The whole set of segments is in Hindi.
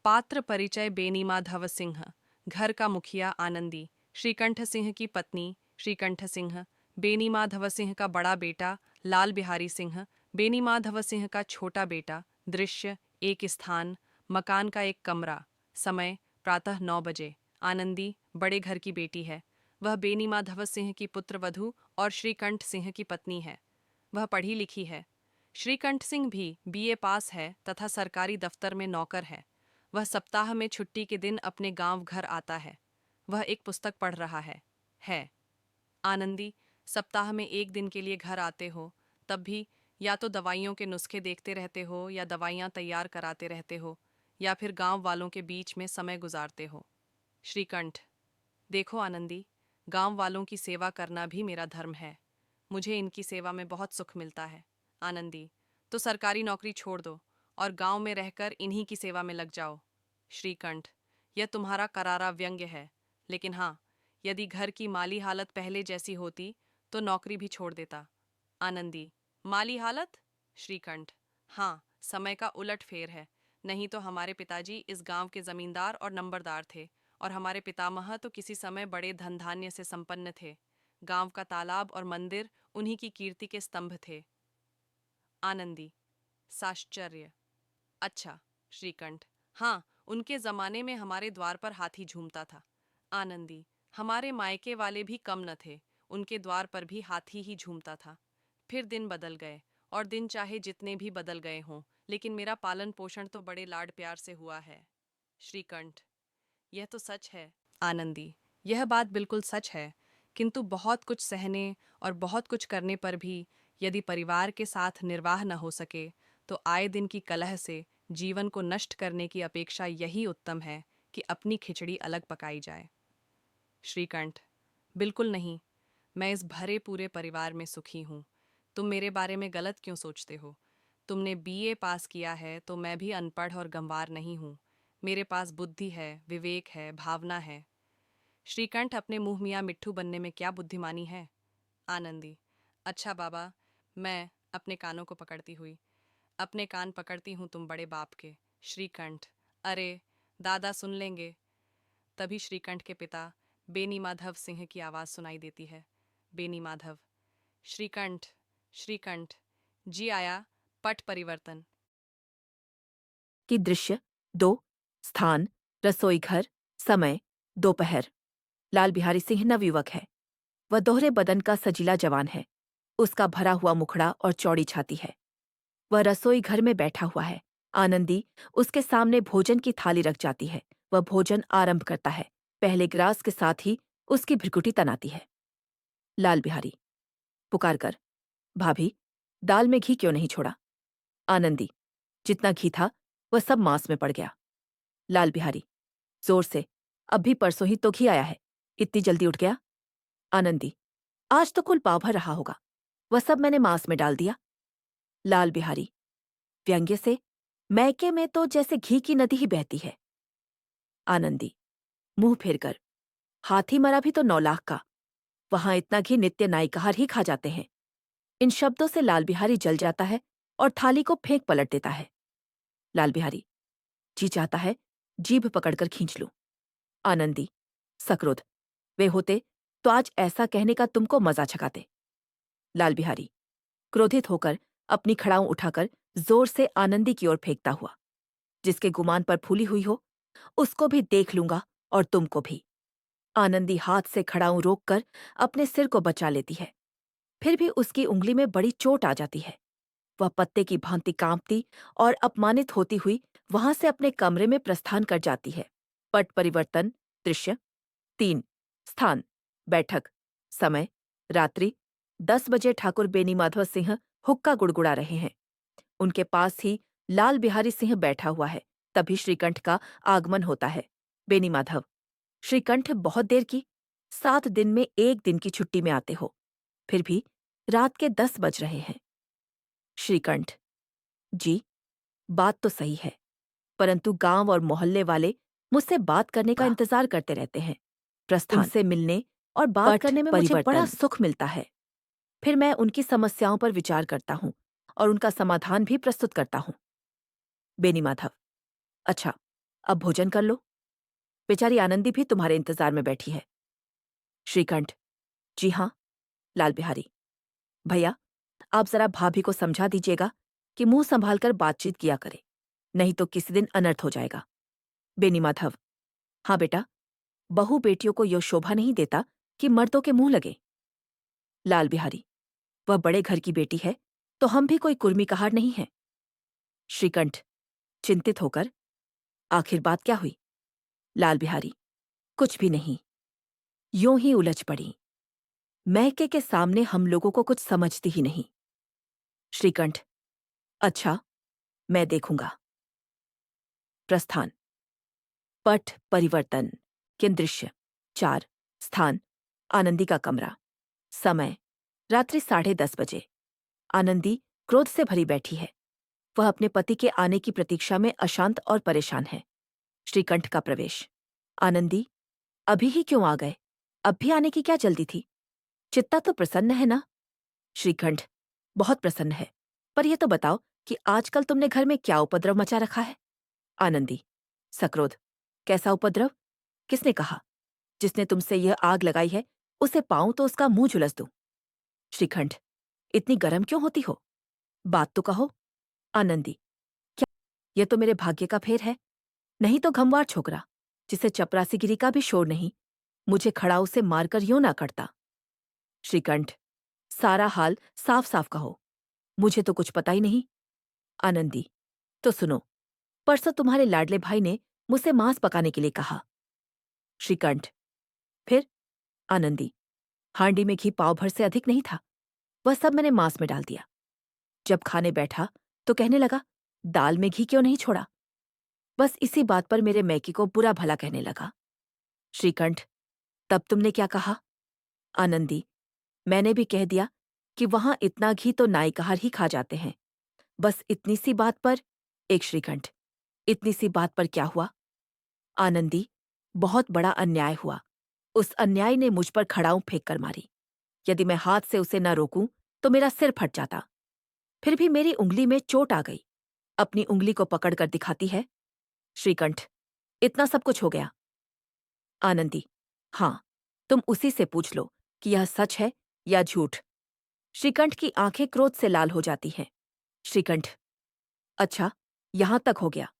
पात्र परिचय बेनीमाधव सिंह, घर का मुखिया आनंदी, श्रीकंठ सिंह की पत्नी श्रीकंठ सिंह, बेनीमाधव सिंह का बड़ा बेटा लाल बिहारी सिंह, बेनीमाधव सिंह का छोटा बेटा। दृश्य एक स्थान, मकान का एक कमरा। समय प्रातः 9 बजे। आनंदी बड़े घर की बेटी है। वह बेनीमाधव सिंह की पुत्रवधू और श्रीकंठ सिंह की पत्नी है। वह पढ़ी लिखी है। श्रीकंठ सिंह भी बीए पास है तथा सरकारी दफ्तर में नौकर है। वह सप्ताह में छुट्टी के दिन अपने गांव घर आता है। वह एक पुस्तक पढ़ रहा है। आनंदी, सप्ताह में एक दिन के लिए घर आते हो, तब भी या तो दवाइयों के नुस्खे देखते रहते हो या दवाइयाँ तैयार कराते रहते हो या फिर गांव वालों के बीच में समय गुजारते हो। श्रीकंठ, देखो आनंदी, गांव वालों की सेवा करना भी मेरा धर्म है। मुझे इनकी सेवा में बहुत सुख मिलता है। आनंदी, तो सरकारी नौकरी छोड़ दो और गांव में रहकर इन्हीं की सेवा में लग जाओ। श्रीकंठ, यह तुम्हारा करारा व्यंग्य है, लेकिन हाँ, यदि घर की माली हालत पहले जैसी होती तो नौकरी भी छोड़ देता। आनंदी, माली हालत? श्रीकंठ, हाँ, समय का उलट फेर है। नहीं तो हमारे पिताजी इस गांव के जमींदार और नंबरदार थे और हमारे पितामह तो किसी समय बड़े धन धान्य से संपन्न थे। गांव का तालाब और मंदिर उन्हीं की कीर्ति के स्तंभ थे। आनंदी, साश्चर्य। अच्छा। श्रीकंठ, हाँ, उनके जमाने में हमारे द्वार पर हाथी झूमता था। आनंदी, हमारे मायके वाले भी कम न थे, उनके द्वार पर भी हाथी ही झूमता था। फिर दिन बदल गए, और दिन चाहे जितने भी बदल गए हों, लेकिन मेरा पालन पोषण तो बड़े लाड प्यार से हुआ है। श्रीकंठ, यह तो सच है। आनंदी, यह बात बिल्कुल सच है, किंतु बहुत कुछ सहने और बहुत कुछ करने पर भी यदि परिवार के साथ निर्वाह न हो सके तो आए दिन की कलह से जीवन को नष्ट करने की अपेक्षा यही उत्तम है कि अपनी खिचड़ी अलग पकाई जाए। श्रीकंठ, बिल्कुल नहीं। मैं इस भरे पूरे परिवार में सुखी हूँ। तुम मेरे बारे में गलत क्यों सोचते हो? तुमने बीए पास किया है तो मैं भी अनपढ़ और गंवार नहीं हूँ। मेरे पास बुद्धि है, विवेक है, भावना है। श्रीकंठ, अपने मुंह मियाँ मिट्ठू बनने में क्या बुद्धिमानी है? आनंदी, अच्छा बाबा, मैं अपने कानों को पकड़ती हुई, अपने कान पकड़ती हूँ तुम बड़े बाप के। श्रीकंठ, अरे दादा सुन लेंगे। तभी श्रीकंठ के पिता बेनी माधव सिंह की आवाज़ सुनाई देती है। बेनी माधव, श्रीकंठ, श्रीकंठ जी आया। पट परिवर्तन। कि दृश्य 2 स्थान रसोई घर समय दोपहर। लाल बिहारी सिंह नवयुवक है। वह दोहरे बदन का सजीला जवान है। उसका भरा हुआ मुखड़ा और चौड़ी छाती है। वह रसोई घर में बैठा हुआ है। आनंदी उसके सामने भोजन की थाली रख जाती है। वह भोजन आरंभ करता है। पहले ग्रास के साथ ही उसकी भ्रिकुटी तनाती है। लाल बिहारी पुकार कर, भाभी, दाल में घी क्यों नहीं छोड़ा? आनंदी, जितना घी था वह सब मांस में पड़ गया। लाल बिहारी जोर से, अब भी परसों ही तो घी आया है, इतनी जल्दी उठ गया? आनंदी, आज तो कुल पाव भर रहा होगा, वह सब मैंने मांस में डाल दिया। लाल बिहारी व्यंग्य से, मैके में तो जैसे घी की नदी ही बहती है। आनंदी मुंह फेर कर, हाथी मरा भी तो 9 लाख का, वहां इतना घी नित्य नायिकहार ही खा जाते हैं। इन शब्दों से लाल बिहारी जल जाता है और थाली को फेंक पलट देता है। लाल बिहारी जी चाहता है जीभ पकड़कर खींच लूं। आनंदी सक्रोध, वे होते तो आज ऐसा कहने का तुमको मजा छकाते। लाल बिहारी क्रोधित होकर अपनी खड़ाऊं उठाकर जोर से आनंदी की ओर फेंकता हुआ, जिसके गुमान पर फूली हुई हो उसको भी देख लूंगा और तुमको भी। आनंदी हाथ से खड़ाऊं रोककर अपने सिर को बचा लेती है। फिर भी उसकी उंगली में बड़ी चोट आ जाती है। वह पत्ते की भांति कांपती और अपमानित होती हुई वहां से अपने कमरे में प्रस्थान कर जाती है। पट परिवर्तन। दृश्य 3 स्थान बैठक समय रात्रि 10 बजे। ठाकुर बेनीमाधव सिंह हुक्का गुड़गुड़ा रहे हैं। उनके पास ही लाल बिहारी सिंह बैठा हुआ है। तभी श्रीकंठ का आगमन होता है। बेनीमाधव, श्रीकंठ, बहुत देर की? 7 दिन में 1 दिन की छुट्टी में आते हो, फिर भी रात के 10 बज रहे हैं। श्रीकंठ, जी, बात तो सही है, परंतु गांव और मोहल्ले वाले मुझसे बात करने का इंतजार करते रहते हैं। प्रस्थान तुमसे मिलने और बात करने में मुझे बड़ा सुख मिलता है। फिर मैं उनकी समस्याओं पर विचार करता हूँ और उनका समाधान भी प्रस्तुत करता हूँ। बेनीमाधव, अच्छा, अब भोजन कर लो। बेचारी आनंदी भी तुम्हारे इंतजार में बैठी है। श्रीकंठ, जी हाँ। लाल बिहारी, भैया, आप जरा भाभी को समझा दीजिएगा कि मुंह संभाल कर बातचीत किया करे, नहीं तो किसी दिन अनर्थ हो जाएगा। बेनी माधव, हाँ बेटा, बहू बेटियों को यो शोभा नहीं देता कि मर्दों के मुंह लगे। लाल बिहारी, वह बड़े घर की बेटी है तो हम भी कोई कुर्मी कहार नहीं है। श्रीकंठ, चिंतित होकर, आखिर बात क्या हुई? लाल बिहारी, कुछ भी नहीं, यूं ही उलझ पड़ी। मैके के सामने हम लोगों को कुछ समझती ही नहीं। श्रीकंठ, अच्छा, मैं देखूंगा। प्रस्थान। पट परिवर्तन। किन दृश्य 4। स्थान आनंदी का कमरा। समय रात्रि 10:30 बजे। आनंदी क्रोध से भरी बैठी है। वह अपने पति के आने की प्रतीक्षा में अशांत और परेशान है। श्रीकंठ का प्रवेश। आनंदी, अभी ही क्यों आ गए? अब भी आने की क्या जल्दी थी? चित्ता तो प्रसन्न है ना? श्रीकंठ, बहुत प्रसन्न है, पर यह तो बताओ कि आजकल तुमने घर में क्या उपद्रव मचा रखा है? आनंदी, सक्रोध, कैसा उपद्रव? किसने कहा? जिसने तुमसे यह आग लगाई है, उसे पाऊं तो उसका मुंह झुलस दूं। श्रीकंठ, इतनी गर्म क्यों होती हो? बात तो कहो। आनंदी, क्या यह तो मेरे भाग्य का फेर है, नहीं तो घमवार छोकरा, जिसे चपरासीगिरी का भी शोर नहीं, मुझे खड़ाऊ से मारकर यूं ना करता। श्रीकंठ, सारा हाल साफ साफ कहो, मुझे तो कुछ पता ही नहीं। आनंदी, तो सुनो, परसों तुम्हारे लाडले भाई ने मुझसे मांस पकाने के लिए कहा। श्रीकंठ, फिर? आनंदी, हांडी में घी पाव भर से अधिक नहीं था, वह सब मैंने मांस में डाल दिया। जब खाने बैठा तो कहने लगा, दाल में घी क्यों नहीं छोड़ा? बस इसी बात पर मेरे मैकी को बुरा भला कहने लगा। श्रीकंठ, तब तुमने क्या कहा? आनंदी, मैंने भी कह दिया कि वहां इतना घी तो नायकहार ही खा जाते हैं। बस इतनी सी बात पर। एक श्रीकंठ, इतनी सी बात पर क्या हुआ? आनंदी, बहुत बड़ा अन्याय हुआ। उस अन्याय ने मुझ पर खड़ाऊं फेंक कर मारी। यदि मैं हाथ से उसे न रोकूं तो मेरा सिर फट जाता। फिर भी मेरी उंगली में चोट आ गई। अपनी उंगली को पकड़कर दिखाती है। श्रीकंठ, इतना सब कुछ हो गया? आनंदी, हाँ, तुम उसी से पूछ लो कि यह सच है या झूठ। श्रीकंठ की आंखें क्रोध से लाल हो जाती हैं। श्रीकंठ, अच्छा, यहां तक हो गया?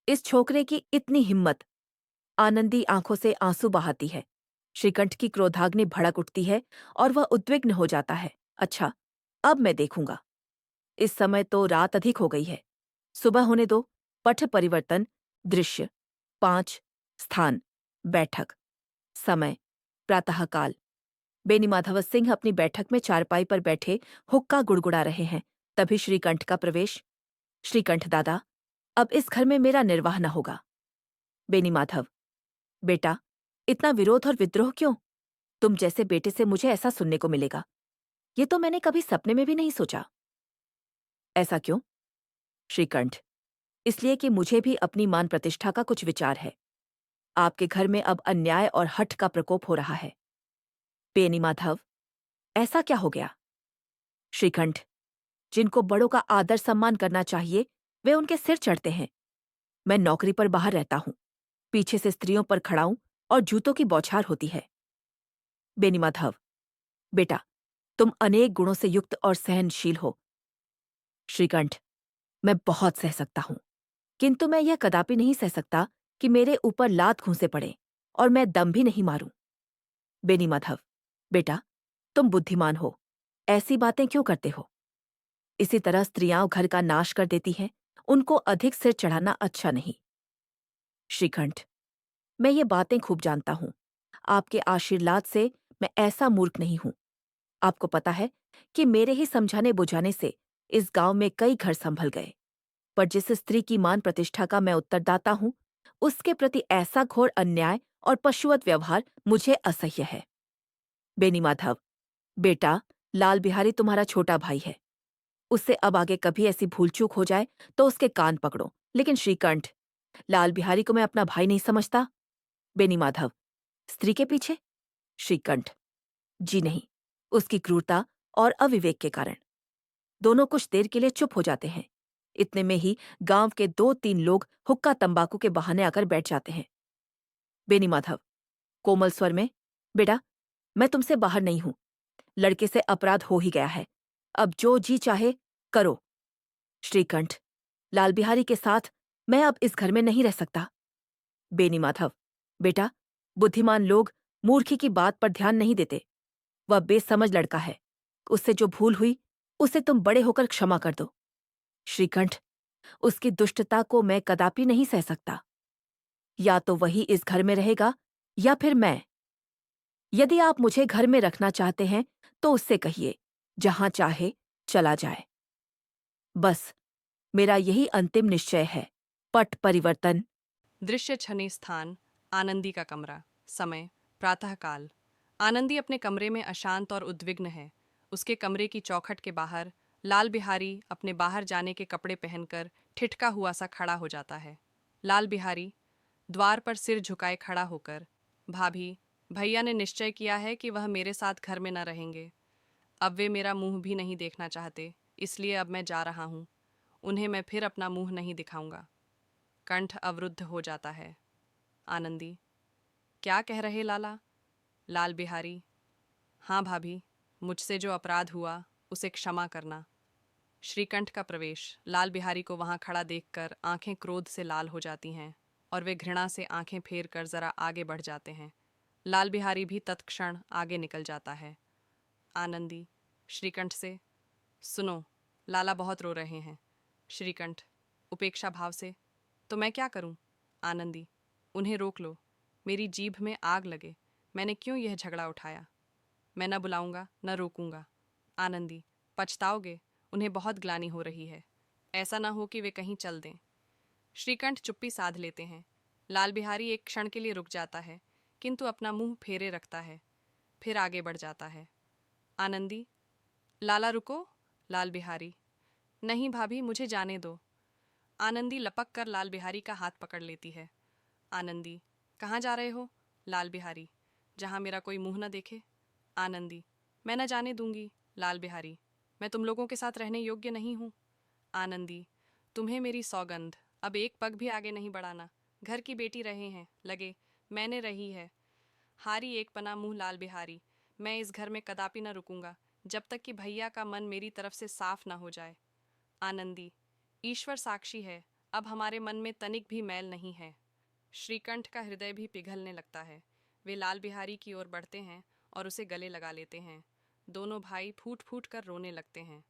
इस छोकरे की इतनी हिम्मत! आनंदी आंखों से आंसू बहाती है। श्रीकंठ की क्रोधाग्नि भड़क उठती है और वह उद्विग्न हो जाता है। अच्छा, अब मैं देखूंगा। इस समय तो रात अधिक हो गई है, सुबह होने दो। पठ परिवर्तन। दृश्य 5। स्थान बैठक। समय प्रातःकाल। बेनीमाधव सिंह अपनी बैठक में चारपाई पर बैठे हुक्का गुड़गुड़ा रहे हैं। तभी श्रीकंठ का प्रवेश। श्रीकंठ दादा, अब इस घर में मेरा निर्वाह न होगा। बेनीमाधव, बेटा, इतना विरोध और विद्रोह क्यों? तुम जैसे बेटे से मुझे ऐसा सुनने को मिलेगा, ये तो मैंने कभी सपने में भी नहीं सोचा। ऐसा क्यों? श्रीकंठ, इसलिए कि मुझे भी अपनी मान प्रतिष्ठा का कुछ विचार है। आपके घर में अब अन्याय और हठ का प्रकोप हो रहा है। बेनीमाधव, ऐसा क्या हो गया? श्रीकंठ, जिनको बड़ों का आदर सम्मान करना चाहिए, वे उनके सिर चढ़ते हैं। मैं नौकरी पर बाहर रहता हूं, पीछे से स्त्रियों पर खड़ा हूं और जूतों की बौछार होती है। बेनीमाधव, बेटा, तुम अनेक गुणों से युक्त और सहनशील हो। श्रीकंठ, मैं बहुत सह सकता हूं, किंतु मैं यह कदापि नहीं सह सकता कि मेरे ऊपर लात घूंसे पड़े और मैं दम भी नहीं मारूं। बेनीमाधव, बेटा, तुम बुद्धिमान हो, ऐसी बातें क्यों करते हो? इसी तरह स्त्रियां घर का नाश कर देती हैं, उनको अधिक सिर चढ़ाना अच्छा नहीं। श्रीकंठ, मैं ये बातें खूब जानता हूं। आपके आशीर्वाद से मैं ऐसा मूर्ख नहीं हूं। आपको पता है कि मेरे ही समझाने बुझाने से इस गांव में कई घर संभल गए, पर जिस स्त्री की मान प्रतिष्ठा का मैं उत्तरदाता हूं, उसके प्रति ऐसा घोर अन्याय और पशुवत व्यवहार मुझे असह्य है। बेनीमाधव, बेटा, लाल बिहारी तुम्हारा छोटा भाई है। उससे अब आगे कभी ऐसी भूल चूक हो जाए तो उसके कान पकड़ो। लेकिन श्रीकंठ, लाल बिहारी को मैं अपना भाई नहीं समझता। बेनीमाधव, स्त्री के पीछे? श्रीकंठ, जी नहीं, उसकी क्रूरता और अविवेक के कारण। दोनों कुछ देर के लिए चुप हो जाते हैं। इतने में ही गांव के 2-3 लोग हुक्का तंबाकू के बहाने आकर बैठ जाते हैं। बेनी माधव कोमल स्वर में, बेटा, मैं तुमसे बाहर नहीं हूं। लड़के से अपराध हो ही गया है। अब जो जी चाहे करो। श्रीकंठ, लाल बिहारी के साथ मैं अब इस घर में नहीं रह सकता। बेनी माधव, बेटा, बुद्धिमान लोग मूर्खी की बात पर ध्यान नहीं देते। वह बेसमझ लड़का है। उससे जो भूल हुई उसे तुम बड़े होकर क्षमा कर दो। श्रीकंठ, उसकी दुष्टता को मैं कदापि नहीं सह सकता। या तो वही इस घर में रहेगा या फिर मैं। यदि आप मुझे घर में रखना चाहते हैं तो उससे कहिए, जहां चाहे चला जाए। बस मेरा यही अंतिम निश्चय है। पट परिवर्तन। दृश्य छने स्थान आनंदी का कमरा। समय प्रातःकाल। आनंदी अपने कमरे में अशांत और उद्विग्न है। उसके कमरे की चौखट के बाहर लाल बिहारी अपने बाहर जाने के कपड़े पहनकर ठिठका हुआ सा खड़ा हो जाता है। लाल बिहारी द्वार पर सिर झुकाए खड़ा होकर, भाभी, भैया ने निश्चय किया है कि वह मेरे साथ घर में न रहेंगे। अब वे मेरा मुंह भी नहीं देखना चाहते, इसलिए अब मैं जा रहा हूँ। उन्हें मैं फिर अपना मुंह नहीं दिखाऊंगा। कंठ अवरुद्ध हो जाता है। आनंदी, क्या कह रहे लाला? लाल बिहारी, हाँ भाभी, मुझसे जो अपराध हुआ उसे क्षमा करना। श्रीकंठ का प्रवेश। लाल बिहारी को वहां खड़ा देखकर आंखें क्रोध से लाल हो जाती हैं और वे घृणा से आंखें फेर कर जरा आगे बढ़ जाते हैं। लाल बिहारी भी तत्क्षण आगे निकल जाता है। आनंदी श्रीकंठ से, सुनो, लाला बहुत रो रहे हैं। श्रीकंठ उपेक्षा भाव से, तो मैं क्या करूं? आनंदी, उन्हें रोक लो। मेरी जीभ में आग लगे, मैंने क्यों यह झगड़ा उठाया? मैं न बुलाऊंगा न रोकूंगा। आनंदी, पछताओगे, उन्हें बहुत ग्लानि हो रही है। ऐसा ना हो कि वे कहीं चल दें। श्रीकंठ चुप्पी साध लेते हैं। लाल बिहारी एक क्षण के लिए रुक जाता है, किंतु अपना मुंह फेरे रखता है, फिर आगे बढ़ जाता है। आनंदी, लाला रुको। लाल बिहारी, नहीं भाभी, मुझे जाने दो। आनंदी लपक कर लाल बिहारी का हाथ पकड़ लेती है। आनंदी, कहाँ जा रहे हो? लाल बिहारी, जहाँ मेरा कोई मुंह न देखे। आनंदी, मैं न जाने दूंगी। लाल बिहारी, मैं तुम लोगों के साथ रहने योग्य नहीं हूँ। आनंदी, तुम्हें मेरी सौगंध, अब एक पग भी आगे नहीं बढ़ाना। घर की बेटी रहे हैं, लगे, मैंने रही है। हारी एक पना मुंह लाल बिहारी, मैं इस घर में कदापि न रुकूंगा जब तक कि भैया का मन मेरी तरफ से साफ न हो जाए। आनंदी, ईश्वर साक्षी है, अब हमारे मन में तनिक भी मैल नहीं है। श्रीकंठ का हृदय भी पिघलने लगता है। वे लाल बिहारी की ओर बढ़ते हैं और उसे गले लगा लेते हैं। दोनों भाई फूट फूट कर रोने लगते हैं।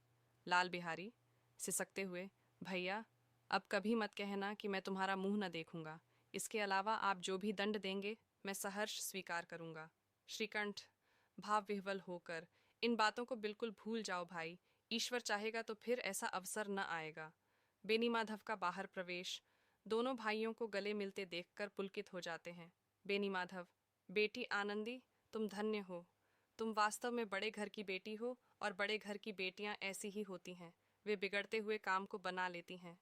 लाल बिहारी सिसकते हुए, भैया, अब कभी मत कहना कि मैं तुम्हारा मुंह न देखूंगा। इसके अलावा आप जो भी दंड देंगे मैं सहर्ष स्वीकार करूंगा। श्रीकंठ भाव विह्वल होकर, इन बातों को बिल्कुल भूल जाओ भाई, ईश्वर चाहेगा तो फिर ऐसा अवसर न आएगा। बेनी माधव का बाहर प्रवेश। दोनों भाइयों को गले मिलते देखकर पुलकित हो जाते हैं। बेनी माधव, बेटी आनंदी, तुम धन्य हो। तुम वास्तव में बड़े घर की बेटी हो और बड़े घर की बेटियां ऐसी ही होती हैं, वे बिगड़ते हुए काम को बना लेती हैं।